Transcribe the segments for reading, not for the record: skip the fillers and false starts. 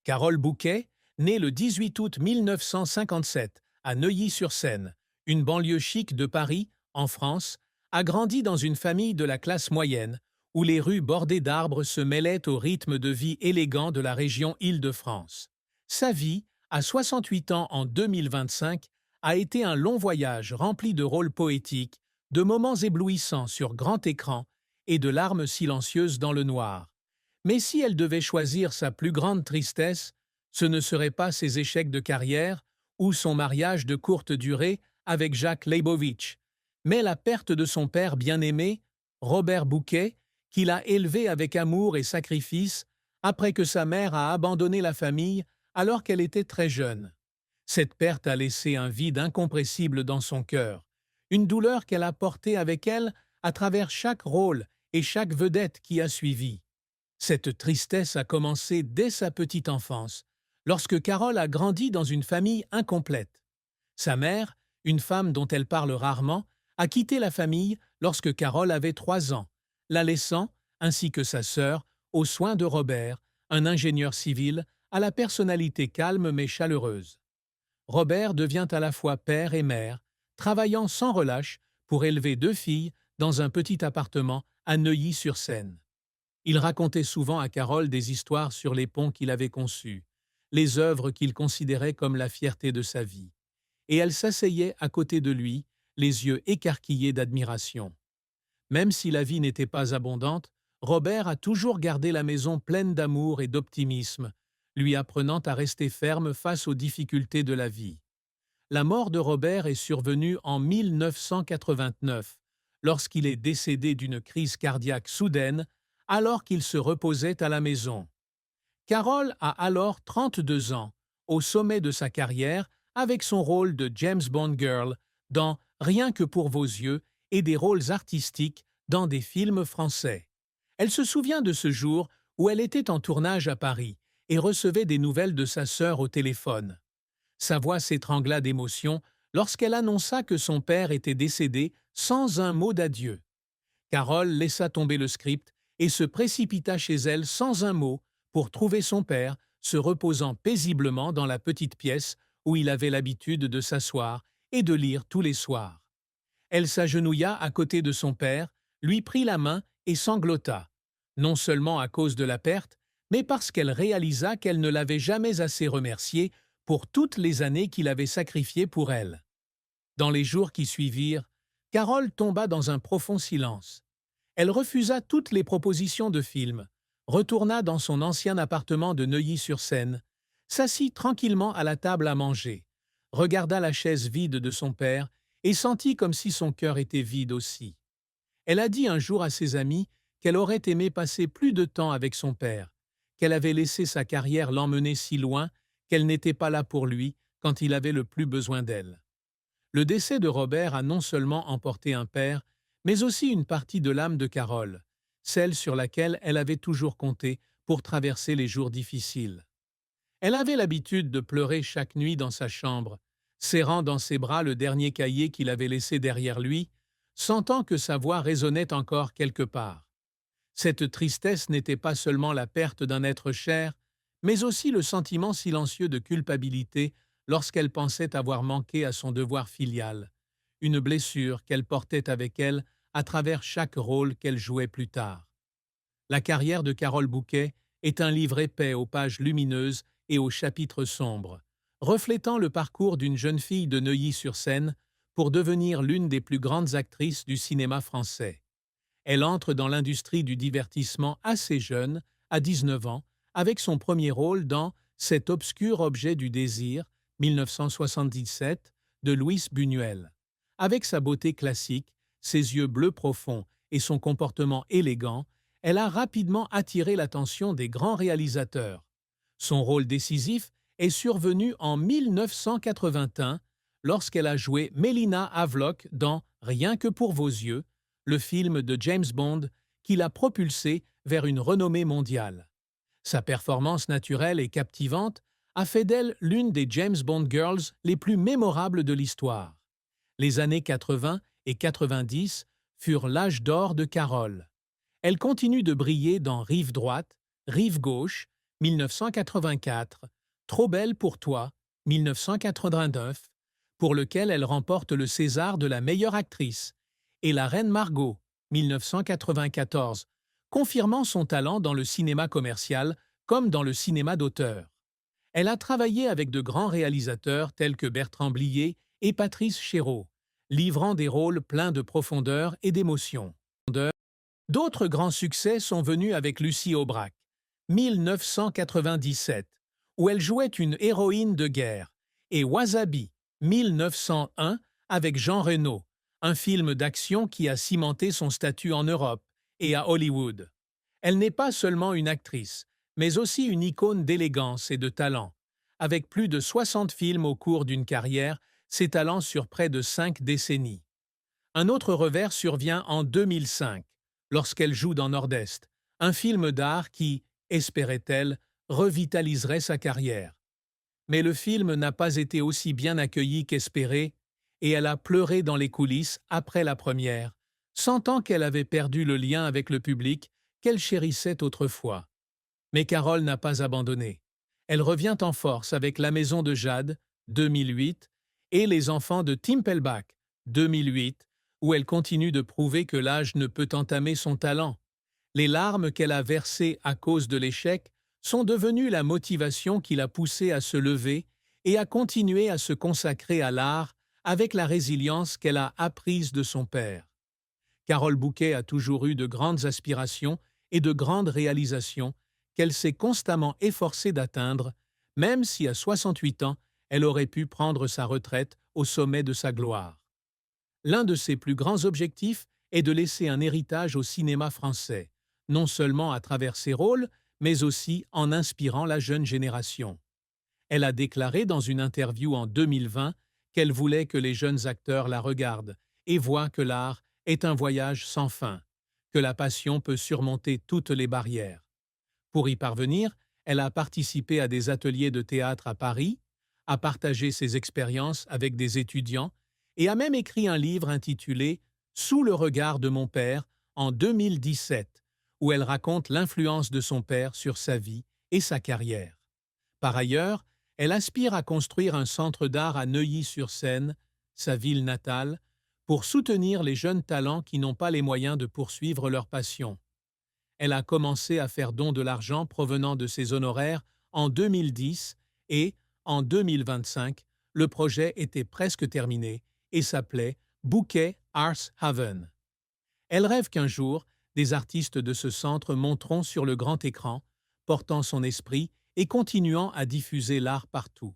Carole Bouquet, née le 18 août 1957 à Neuilly-sur-Seine, une banlieue chic de Paris, en France, a grandi dans une famille de la classe moyenne, où les rues bordées d'arbres se mêlaient au rythme de vie élégant de la région Île-de-France. Sa vie, à 68 ans en 2025, a été un long voyage rempli de rôles poétiques, de moments éblouissants sur grand écran et de larmes silencieuses dans le noir. Mais si elle devait choisir sa plus grande tristesse, ce ne serait pas ses échecs de carrière ou son mariage de courte durée avec Jacques Leibovitch, mais la perte de son père bien-aimé, Robert Bouquet, qu'il a élevé avec amour et sacrifice après que sa mère a abandonné la famille alors qu'elle était très jeune. Cette perte a laissé un vide incompressible dans son cœur, une douleur qu'elle a portée avec elle à travers chaque rôle et chaque vedette qui a suivi. Cette tristesse a commencé dès sa petite enfance, lorsque Carole a grandi dans une famille incomplète. Sa mère, une femme dont elle parle rarement, a quitté la famille lorsque Carole avait 3 ans, la laissant, ainsi que sa sœur, aux soins de Robert, un ingénieur civil à la personnalité calme mais chaleureuse. Robert devient à la fois père et mère, travaillant sans relâche pour élever 2 filles dans un petit appartement à Neuilly-sur-Seine. Il racontait souvent à Carole des histoires sur les ponts qu'il avait conçus, les œuvres qu'il considérait comme la fierté de sa vie. Et elle s'asseyait à côté de lui, les yeux écarquillés d'admiration. Même si la vie n'était pas abondante, Robert a toujours gardé la maison pleine d'amour et d'optimisme, lui apprenant à rester ferme face aux difficultés de la vie. La mort de Robert est survenue en 1989, lorsqu'il est décédé d'une crise cardiaque soudaine, alors qu'il se reposait à la maison. Carole a alors 32 ans, au sommet de sa carrière, avec son rôle de James Bond Girl dans Rien que pour vos yeux et des rôles artistiques dans des films français. Elle se souvient de ce jour où elle était en tournage à Paris et recevait des nouvelles de sa sœur au téléphone. Sa voix s'étrangla d'émotion lorsqu'elle annonça que son père était décédé sans un mot d'adieu. Carole laissa tomber le script et se précipita chez elle sans un mot pour trouver son père, se reposant paisiblement dans la petite pièce où il avait l'habitude de s'asseoir et de lire tous les soirs. Elle s'agenouilla à côté de son père, lui prit la main et sanglota, non seulement à cause de la perte, mais parce qu'elle réalisa qu'elle ne l'avait jamais assez remercié pour toutes les années qu'il avait sacrifiées pour elle. Dans les jours qui suivirent, Carole tomba dans un profond silence. Elle refusa toutes les propositions de films, retourna dans son ancien appartement de Neuilly-sur-Seine, s'assit tranquillement à la table à manger, regarda la chaise vide de son père et sentit comme si son cœur était vide aussi. Elle a dit un jour à ses amis qu'elle aurait aimé passer plus de temps avec son père, qu'elle avait laissé sa carrière l'emmener si loin qu'elle n'était pas là pour lui quand il avait le plus besoin d'elle. Le décès de Robert a non seulement emporté un père, mais aussi une partie de l'âme de Carole, celle sur laquelle elle avait toujours compté pour traverser les jours difficiles. Elle avait l'habitude de pleurer chaque nuit dans sa chambre, serrant dans ses bras le dernier cahier qu'il avait laissé derrière lui, sentant que sa voix résonnait encore quelque part. Cette tristesse n'était pas seulement la perte d'un être cher, mais aussi le sentiment silencieux de culpabilité lorsqu'elle pensait avoir manqué à son devoir filial, une blessure qu'elle portait avec elle à travers chaque rôle qu'elle jouait plus tard. La carrière de Carole Bouquet est un livre épais aux pages lumineuses et aux chapitres sombres, reflétant le parcours d'une jeune fille de Neuilly-sur-Seine pour devenir l'une des plus grandes actrices du cinéma français. Elle entre dans l'industrie du divertissement assez jeune, à 19 ans, avec son premier rôle dans Cet obscur objet du désir, 1977, de Louis Buñuel. Avec sa beauté classique, ses yeux bleus profonds et son comportement élégant, elle a rapidement attiré l'attention des grands réalisateurs. Son rôle décisif est survenu en 1981, lorsqu'elle a joué Mélina Havelock dans Rien que pour vos yeux, le film de James Bond qui l'a propulsée vers une renommée mondiale. Sa performance naturelle et captivante a fait d'elle l'une des James Bond Girls les plus mémorables de l'histoire. Les années 80 et 90 furent l'âge d'or de Carole. Elle continue de briller dans Rive droite, Rive gauche, 1984, Trop belle pour toi, 1989, pour lequel elle remporte le César de la meilleure actrice, et La Reine Margot, 1994, confirmant son talent dans le cinéma commercial comme dans le cinéma d'auteur. Elle a travaillé avec de grands réalisateurs tels que Bertrand Blier et Patrice Chéreau, livrant des rôles pleins de profondeur et d'émotion. D'autres grands succès sont venus avec Lucie Aubrac, 1997, où elle jouait une héroïne de guerre, et Wasabi, 1901, avec Jean Reno, un film d'action qui a cimenté son statut en Europe et à Hollywood. Elle n'est pas seulement une actrice, mais aussi une icône d'élégance et de talent. Avec plus de 60 films au cours d'une carrière, ses talents sur près de 5 décennies. Un autre revers survient en 2005, lorsqu'elle joue dans Nord-Est, un film d'art qui, espérait-elle, revitaliserait sa carrière. Mais le film n'a pas été aussi bien accueilli qu'espéré, et elle a pleuré dans les coulisses après la première, sentant qu'elle avait perdu le lien avec le public qu'elle chérissait autrefois. Mais Carole n'a pas abandonné. Elle revient en force avec La Maison de Jade, 2008, et Les Enfants de Timpelbach, 2008, où elle continue de prouver que l'âge ne peut entamer son talent. Les larmes qu'elle a versées à cause de l'échec sont devenues la motivation qui l'a poussée à se lever et à continuer à se consacrer à l'art avec la résilience qu'elle a apprise de son père. Carole Bouquet a toujours eu de grandes aspirations et de grandes réalisations qu'elle s'est constamment efforcée d'atteindre, même si à 68 ans, elle aurait pu prendre sa retraite au sommet de sa gloire. L'un de ses plus grands objectifs est de laisser un héritage au cinéma français, non seulement à travers ses rôles, mais aussi en inspirant la jeune génération. Elle a déclaré dans une interview en 2020 qu'elle voulait que les jeunes acteurs la regardent et voient que l'art est un voyage sans fin, que la passion peut surmonter toutes les barrières. Pour y parvenir, elle a participé à des ateliers de théâtre à Paris, a partagé ses expériences avec des étudiants et a même écrit un livre intitulé « Sous le regard de mon père » en 2017, où elle raconte l'influence de son père sur sa vie et sa carrière. Par ailleurs, elle aspire à construire un centre d'art à Neuilly-sur-Seine, sa ville natale, pour soutenir les jeunes talents qui n'ont pas les moyens de poursuivre leur passion. Elle a commencé à faire don de l'argent provenant de ses honoraires en 2010 et, en 2025, le projet était presque terminé et s'appelait Bouquet Arts Haven. Elle rêve qu'un jour, des artistes de ce centre monteront sur le grand écran, portant son esprit et continuant à diffuser l'art partout.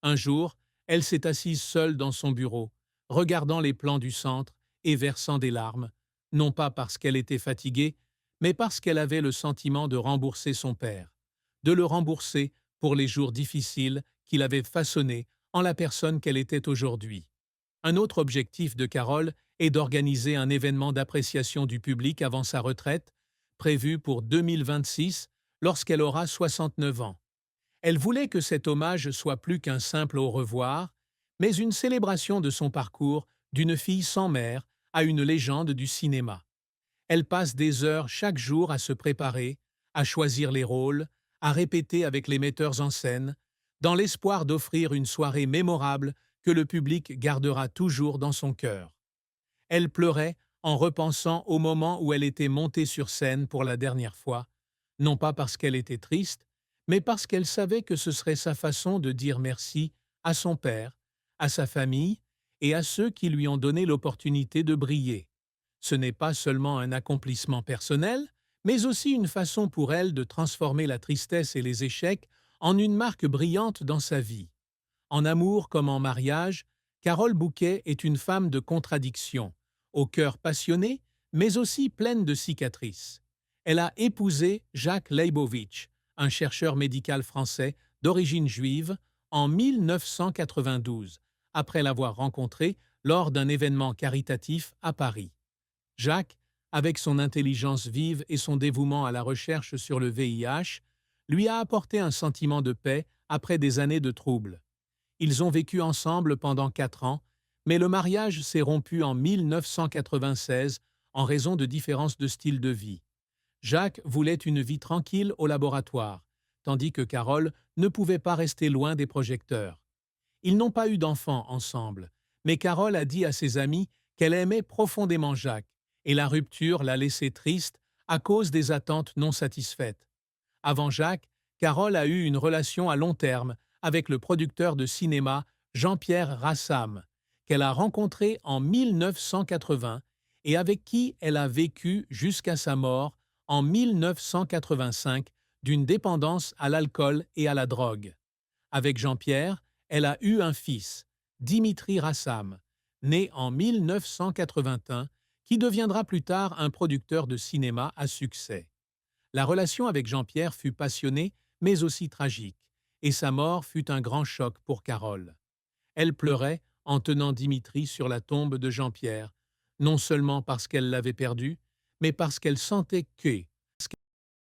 Un jour, elle s'est assise seule dans son bureau, regardant les plans du centre et versant des larmes, non pas parce qu'elle était fatiguée, mais parce qu'elle avait le sentiment de rembourser son père, de le rembourser pour les jours difficiles qu'il avait façonnés en la personne qu'elle était aujourd'hui. Un autre objectif de Carole est d'organiser un événement d'appréciation du public avant sa retraite, prévu pour 2026, lorsqu'elle aura 69 ans. Elle voulait que cet hommage soit plus qu'un simple au revoir, mais une célébration de son parcours d'une fille sans mère à une légende du cinéma. Elle passe des heures chaque jour à se préparer, à choisir les rôles, à répéter avec les metteurs en scène, dans l'espoir d'offrir une soirée mémorable que le public gardera toujours dans son cœur. Elle pleurait en repensant au moment où elle était montée sur scène pour la dernière fois, non pas parce qu'elle était triste, mais parce qu'elle savait que ce serait sa façon de dire merci à son père, à sa famille et à ceux qui lui ont donné l'opportunité de briller. Ce n'est pas seulement un accomplissement personnel, mais aussi une façon pour elle de transformer la tristesse et les échecs en une marque brillante dans sa vie. En amour comme en mariage, Carole Bouquet est une femme de contradiction, au cœur passionné, mais aussi pleine de cicatrices. Elle a épousé Jacques Leibowitz, un chercheur médical français d'origine juive, en 1992, après l'avoir rencontré lors d'un événement caritatif à Paris. Jacques, avec son intelligence vive et son dévouement à la recherche sur le VIH, lui a apporté un sentiment de paix après des années de troubles. Ils ont vécu ensemble pendant 4 ans, mais le mariage s'est rompu en 1996 en raison de différences de style de vie. Jacques voulait une vie tranquille au laboratoire, tandis que Carole ne pouvait pas rester loin des projecteurs. Ils n'ont pas eu d'enfants ensemble, mais Carole a dit à ses amis qu'elle aimait profondément Jacques, et la rupture l'a laissée triste à cause des attentes non satisfaites. Avant Jacques, Carole a eu une relation à long terme avec le producteur de cinéma Jean-Pierre Rassam, qu'elle a rencontré en 1980 et avec qui elle a vécu jusqu'à sa mort en 1985 d'une dépendance à l'alcool et à la drogue. Avec Jean-Pierre, elle a eu un fils, Dimitri Rassam, né en 1981, qui deviendra plus tard un producteur de cinéma à succès. La relation avec Jean-Pierre fut passionnée, mais aussi tragique, et sa mort fut un grand choc pour Carole. Elle pleurait en tenant Dimitri sur la tombe de Jean-Pierre, non seulement parce qu'elle l'avait perdu, mais parce qu'elle sentait que,